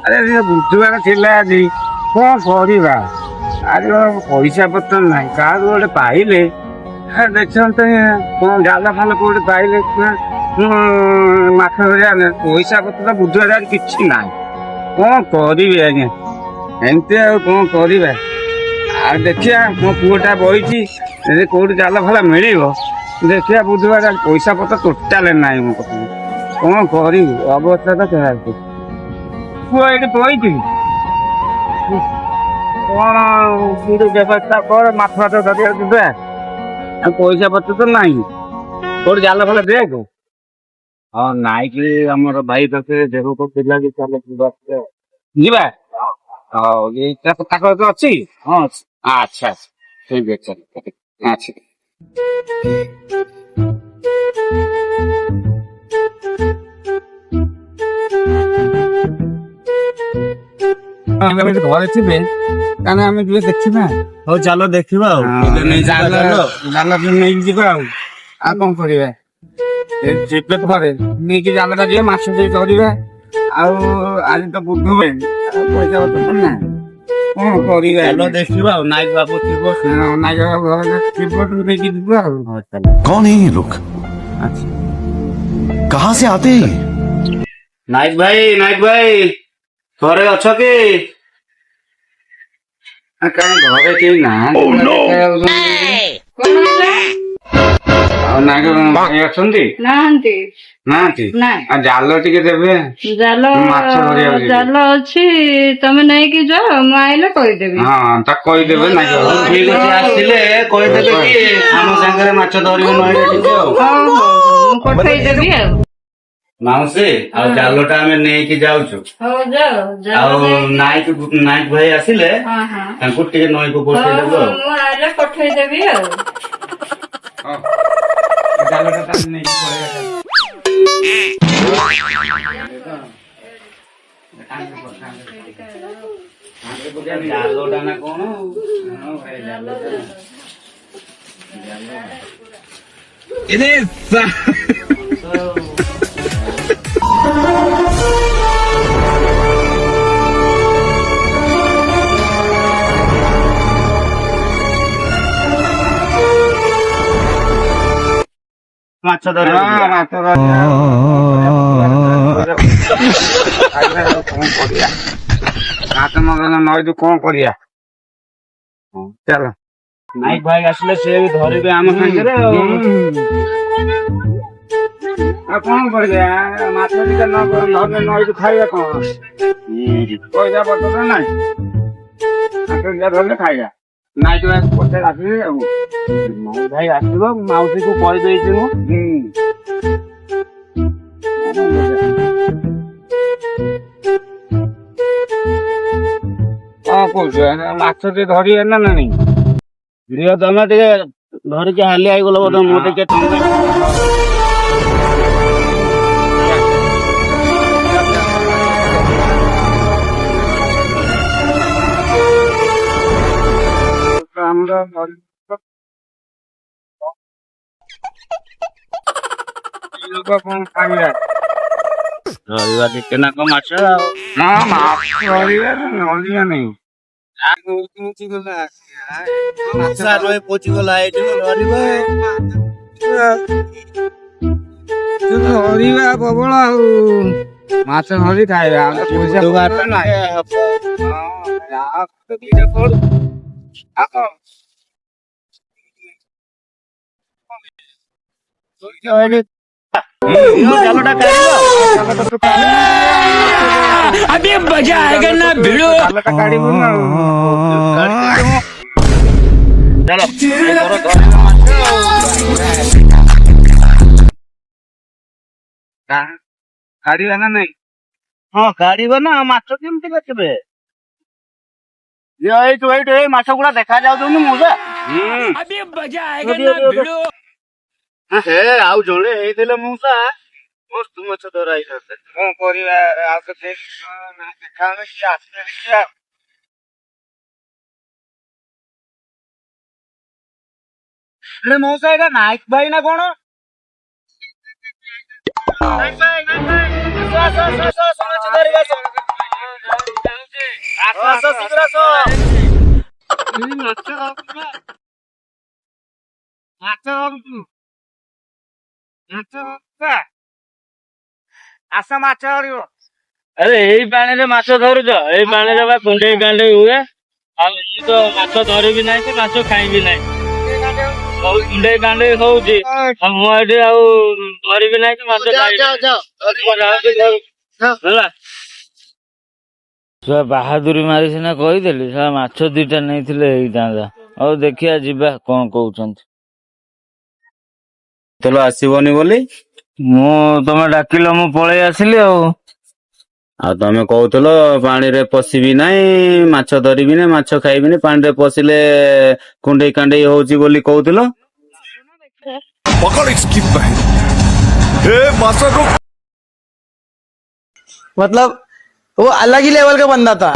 ଆରେ ବୁଧବାର ଥିଲା ଆଜି କଣ କରିବା? ଆଜି ପଇସା ପତ୍ର ନାହିଁ, କାହାକୁ ଗୋଟେ ପାଇଲେ ଦେଖନ୍ତି କଣ ଜାଲ ଫାଲ କୋଉଠି ପାଇଲେ ମାଛ ଧରିବା। ପଇସା ପତ୍ର ବୁଧବାର ଆଜି କିଛି ନାହିଁ, କଣ କରିବି ଆଜ୍ଞା? ଏମିତି ଆଉ କଣ କରିବା? ଆଉ ଦେଖିବା ମୋ ପୁଅଟା ବଇଛି, ଯଦି କୋଉଠି ଜାଲ ଫାଲ ମିଳିବ ଦେଖିବା। ବୁଧବାର ଆଜି ପଇସା ପତ୍ର ଟୋଟାଲ ନାହିଁ ମୋ ପାଖରେ, କଣ କରିବି? ଅବସ୍ଥା ତ ଖରାପ। ପୁଅ ଏଇଠି ବଇଛି, କଣ ବ୍ୟବସ୍ଥା କର, ମାଛ ଫାଛ ଧରିବାକୁ ଯିବା। ଆଉ ପଇସା ପତ୍ର ତ ନାହିଁ, କୋଉଠି ଜାଲ ଫାଲ ଦେଖ। ହଁ ନାଇକି ଆମର ଭାଇ ପାଖରେ ଦେହ ଥିଲା କି ଚାଲ ଯିବା। ହଉ ଏଇଟା ତାଙ୍କ ତ ଅଛି। ହଁ ଆଚ୍ଛା ଆଚ୍ଛା ଠିକ ଅଛି ଆଚ୍ଛା। ଘରେ ଥିବେ ତାହେଲେ ଆମେ ଟିକେ ଦେଖିବା। ହଉ ଚାଲ ଦେଖିବା ଆଉ ଜାଲ ନେଇକି ଯିବା। ଆଉ କଣ କରିବା? ଯିବେ ଘରେ ନେଇକି ଜାଲଟା ଯିବେ, ମାଛ ଟିକେ ଧରିବା। ଆଉ ଆଜି ତ ବୁଧବାର, ପଇସା ପତ୍ର ନାହିଁ, କଣ କରିବା? ଚାଲ ଦେଖିବା ଆଉ ନାଇକ ବାବୁ ଥିବ। ନାଇକ ବାବୁ ଘରେ ଥିବ, ନେଇକି ଯିବା ଆଉ। कौन है ये लोग? कहां से आते हैं? ନାଇକ ଭାଇ ଘରେ ଅଛ କି? କାହିଁ ଘରେ କେହି ନାହାନ୍ତି। ଆଉ ନାଇକ ଭାଇ ଅଛନ୍ତି? ନାହାନ୍ତି। ନାହାନ୍ତି? ନାଇଁ। ଆଉ ଜାଲ ଟିକେ ଦେବେ, ଜାଲ ମାଛ ଧରିବାକୁ ଯିବି। ଜାଲ ଅଛି, ତମେ ନେଇକି ଯାଅ, ମୁଁ ଆଇଲେ କହିଦେବି। ହଁ ତାକୁ କହିଦେବେ ନାଇକ ବାବୁ। ଠିକ ଅଛି, ଆସିଲେ କହିଦେବେ କି ଆମ ସାଙ୍ଗରେ ମାଛ ଧରିବେ ନଈରେ ଟିକେ ଆଉ। ହଉ ମୁଁ ପଠେଇଦେବି ଆଉ। ମାଉସୀ ଆଉ ଜାଲଟା ଆମେ ନେଇକି ଯାଉଛୁ। ହଉ ଯାଅ ଆଉ ନାଇକ ଭାଇ ଆସିଲେ ହଁ ହଁ ତାଙ୍କୁ ଟିକେ ନଈକୁ ପଠେଇଦେବୁ ଆଉ। ମୁଁ ଆଇଲେ ପଠେଇଦେବି ଆଉ। ଜାଲଟା ତାହେଲେ ନେଇକି ପଳେଇବା। ଜାଲଟା ନା କଣ? ମାଛ ଧରିବା। ମାଛ ଧରିବା। କଣ କରିବା? ମାଛ ନଈରୁ କଣ କରିବା? ଚାଲ। ନାଇକ ଭାଇ ଆସିଲେ ସିଏ ବି ଧରିବେ ଆମ ସାଙ୍ଗରେ ଆଉ। ଆଉ କଣ କରିବା? ମାଛ ଟିକେ ଧରିଲେ ନଈରୁ ଖାଇବା କଣ? ପଇସା ପତ୍ର ତ ନାହିଁ, ମାଛ ଦିଟା ଧରିଲେ ଖାଇବା। ନାଇକ ଭାଇ ପଛରେ ଆସିବେ ଆଉ। ନାଇକ ଭାଇ ଆସିବ, ମାଉସୀକୁ କହିଦେଇଛି ମୁଁ। କଣ କହୁଛୁ? ମାଛ ଟିକେ ଧରିବେ ନା ନାଇଁ? ଝିଅ ତମେ ଟିକେ ଧରିକି ହାଲିଆ ହେଇଗଲ ବୋଧେ, ମୁଁ ଟିକେ ଆମର ଲୋକ କଣ ଖାଇବା? ଧରିବା ଟିକେ ନା କଣ ମାଛ ଆଉ। ନା ମାଛ ଧରିବା ନଳିଆ ନାଇଁ। ପଚିଗଲା ଏଇଠି ଧରିବା। ଧରିବା ପ୍ରବଳ ଆଉ ମାଛ ଧରି ଖାଇବା। ପଇସା ପତ୍ର ନାହିଁ। ଜାଲଟା କାଢିବୁ ନା କାଢିବା ନା ନାଇଁ? ହଁ କାଢିବ ନା, ମାଛ କେମିତି କାଟିବେ? ଏଇଠୁ ଏଇ ମାଛ ଗୁଡା ଦେଖା ଯାଉଛନ୍ତି ମଜା। ଆଉ ଜଣେ ହେଇଥିଲେ ମଉସା ମସ୍ତ ମାଛ ଧରା ହେଇଥାନ୍ତେ। କଣ କରିବା? ଆଉ ତ ଦେଖା ଆସିଲେ ମଉସା ଏଇଟା ନାଇକ ଭାଇ ନା କଣ? ନାଇକ ଭାଇ, ଆସ, ମାଛ ଧରିବା। ଆସ ମାଛ ଧରିବ। ଆରେ ଏଇ ପାଣିରେ ମାଛ ଧରୁଛ? ଏଇ ପାଣିରେ ବା କୁଣ୍ଡେଇ କାଣ୍ଡେଇ ହୁଏ। ଆଉ ମୁଁ ତ ମାଛ ଧରିବି ନାହିଁ କି ମାଛ ଖାଇବି ନାହିଁ। ବହୁତ କୁଣ୍ଡେଇ କାଣ୍ଡେଇ ହଉଛି। ଆଉ ମୁଁ ଏଠି ଆଉ ଧରିବି ନାହିଁ କି ମାଛ ଖାଇବି ନାହିଁ। ହେଲା ଛୁଆ ବାହାଦୁରୀ ମାରି ସିନା କହିଦେଲି, ଛୁଆ ମାଛ ଦିଟା ନେଇଥିଲେ ହେଇଥାନ୍ତା। ହଉ ଦେଖିଆ ଯିବା କଣ କହୁଛନ୍ତି। ତେଲ ଆସିବନି ବୋଲି ତମେ ଡାକିଲ ମୁଁ ପଳେଇ ଆସିଲି ଆଉ। ଆଉ ତମେ କହୁଥିଲ ପାଣିରେ ପଶିବି ନାହିଁ, ମାଛ ଧରିବିନି, ମାଛ ଖାଇବିନି, ପାଣିରେ ପଶିଲେ କୁଣ୍ଡେଇ କାଣ୍ଡେଇ ହଉଛି ବୋଲି କହୁଥିଲ। पकड़ इसकी बहन। ए मास्टर रुक। मतलब वो अलग ही लेवल का बंदा था।